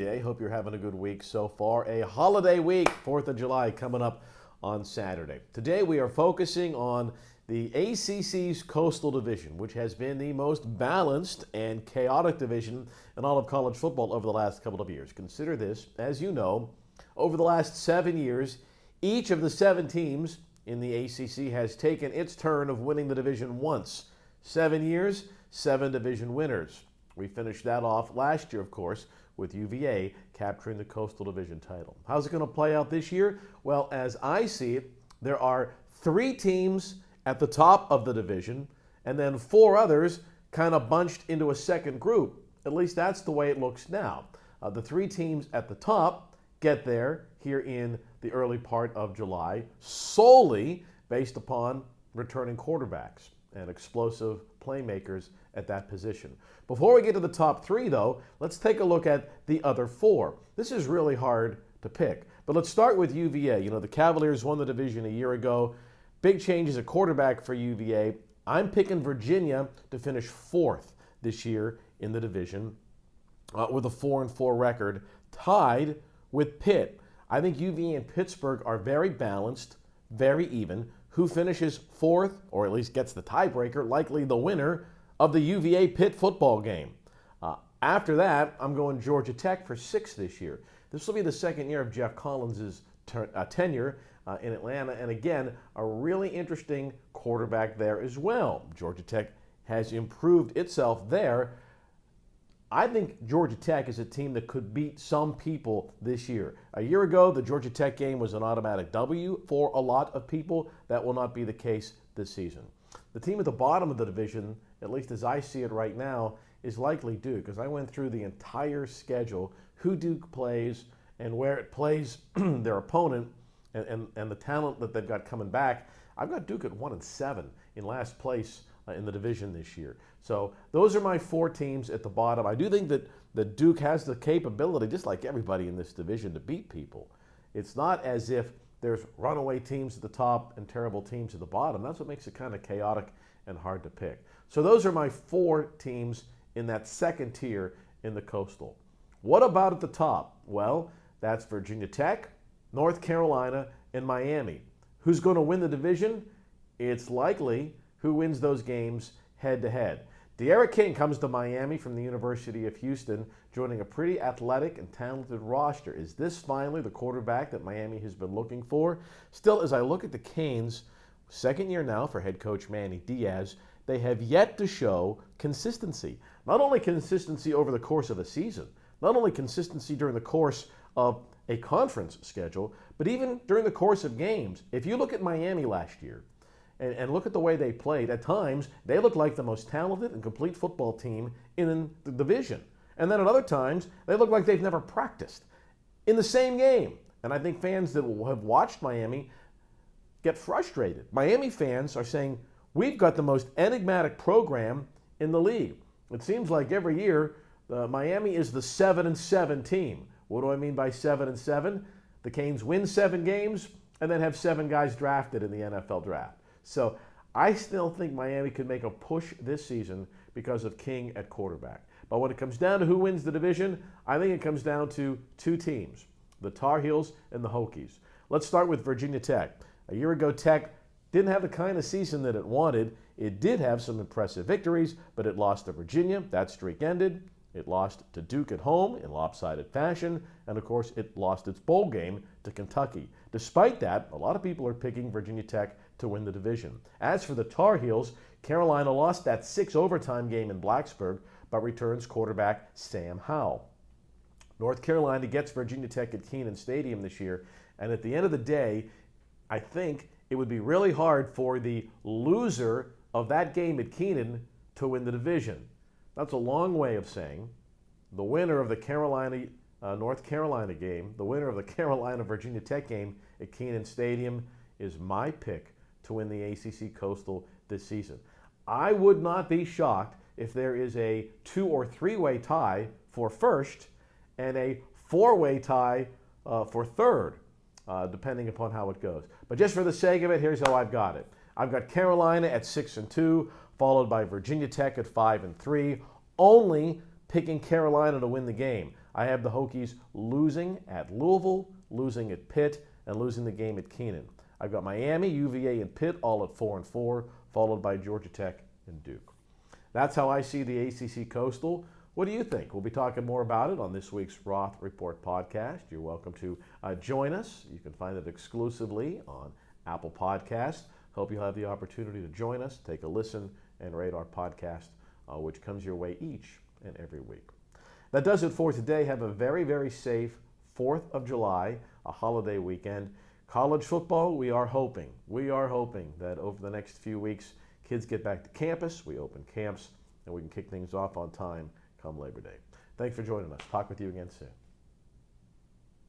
AJ. Hope you're having a good week so far. A holiday week, 4th of July, coming up on Saturday. Today we are focusing on the ACC's Coastal Division, which has been the most balanced and chaotic division in all of college football over the last couple of years. Consider this, as you know, over the last 7 years, each of the 7 teams in the ACC has taken its turn of winning the division once. 7 years, 7 division winners. We finished that off last year, of course, with UVA capturing the Coastal Division title. How's it going to play out this year? Well, as I see it, there are 3 teams at the top of the division, and then 4 others kind of bunched into a second group. At least that's the way it looks now. The 3 teams at the top get there here in the early part of July, solely based upon returning quarterbacks and explosive playmakers at that position. Before we get to the top 3, though, let's take a look at the other 4. This is really hard to pick, but let's start with UVA. You know, the Cavaliers won the division a year ago. Big changes at quarterback for UVA. I'm picking Virginia to finish 4th this year in the division with a 4-4 record, tied with Pitt. I think UVA and Pittsburgh are very balanced, very even. Who finishes 4th, or at least gets the tiebreaker, likely the winner of the UVA-Pitt football game. After that, I'm going Georgia Tech for 6th this year. This will be the second year of Jeff Collins' tenure in Atlanta, and again, a really interesting quarterback there as well. Georgia Tech has improved itself there. I think Georgia Tech is a team that could beat some people this year. A year ago, the Georgia Tech game was an automatic W for a lot of people. That will not be the case this season. The team at the bottom of the division, at least as I see it right now, is likely Duke, because I went through the entire schedule, who Duke plays and where it plays their opponent and the talent that they've got coming back. I've got Duke at 1-7 in last place in the division this year. So those are my 4 teams at the bottom. I do think that Duke has the capability, just like everybody in this division, to beat people. It's not as if there's runaway teams at the top and terrible teams at the bottom. That's what makes it kind of chaotic and hard to pick. So those are my 4 teams in that second tier in the Coastal. What about at the top? Well, that's Virginia Tech, North Carolina, and Miami. Who's going to win the division? It's likely who wins those games head-to-head. De'Ara King comes to Miami from the University of Houston, joining a pretty athletic and talented roster. Is this finally the quarterback that Miami has been looking for? Still, as I look at the Canes, second year now for head coach Manny Diaz, they have yet to show consistency. Not only consistency over the course of a season, not only consistency during the course of a conference schedule, but even during the course of games. If you look at Miami last year, and look at the way they played. At times, they looked like the most talented and complete football team in the division. And then at other times, they look like they've never practiced in the same game. And I think fans that have watched Miami get frustrated. Miami fans are saying, we've got the most enigmatic program in the league. It seems like every year, Miami is the 7-7 team. What do I mean by 7-7? The Canes win 7 games and then have 7 guys drafted in the NFL draft. So I still think Miami could make a push this season because of King at quarterback. But when it comes down to who wins the division, I think it comes down to 2 teams, the Tar Heels and the Hokies. Let's start with Virginia Tech. A year ago, Tech didn't have the kind of season that it wanted. It did have some impressive victories, but it lost to Virginia. That streak ended. It lost to Duke at home in lopsided fashion, and of course, it lost its bowl game to Kentucky. Despite that, a lot of people are picking Virginia Tech to win the division. As for the Tar Heels, Carolina lost that 6 overtime game in Blacksburg, but returns quarterback Sam Howell. North Carolina gets Virginia Tech at Kenan Stadium this year, and at the end of the day, I think it would be really hard for the loser of that game at Kenan to win the division. That's a long way of saying the winner of the North Carolina game, the winner of the Carolina-Virginia Tech game at Kenan Stadium is my pick to win the ACC Coastal this season. I would not be shocked if there is a 2- or 3-way tie for first and a 4-way tie for third, depending upon how it goes. But just for the sake of it, here's how I've got it. I've got Carolina at 6-2, followed by Virginia Tech at 5-3. Only picking Carolina to win the game. I have the Hokies losing at Louisville, losing at Pitt, and losing the game at Keenan. I've got Miami, UVA, and Pitt all at 4-4, followed by Georgia Tech and Duke. That's how I see the ACC Coastal. What do you think? We'll be talking more about it on this week's Roth Report podcast. You're welcome to join us. You can find it exclusively on Apple Podcasts. Hope you'll have the opportunity to join us, take a listen, and rate our podcast, which comes your way each and every week. That does it for today. Have a very, very safe 4th of July, a holiday weekend. College football, we are hoping that over the next few weeks, kids get back to campus, we open camps, and we can kick things off on time come Labor Day. Thanks for joining us. Talk with you again soon.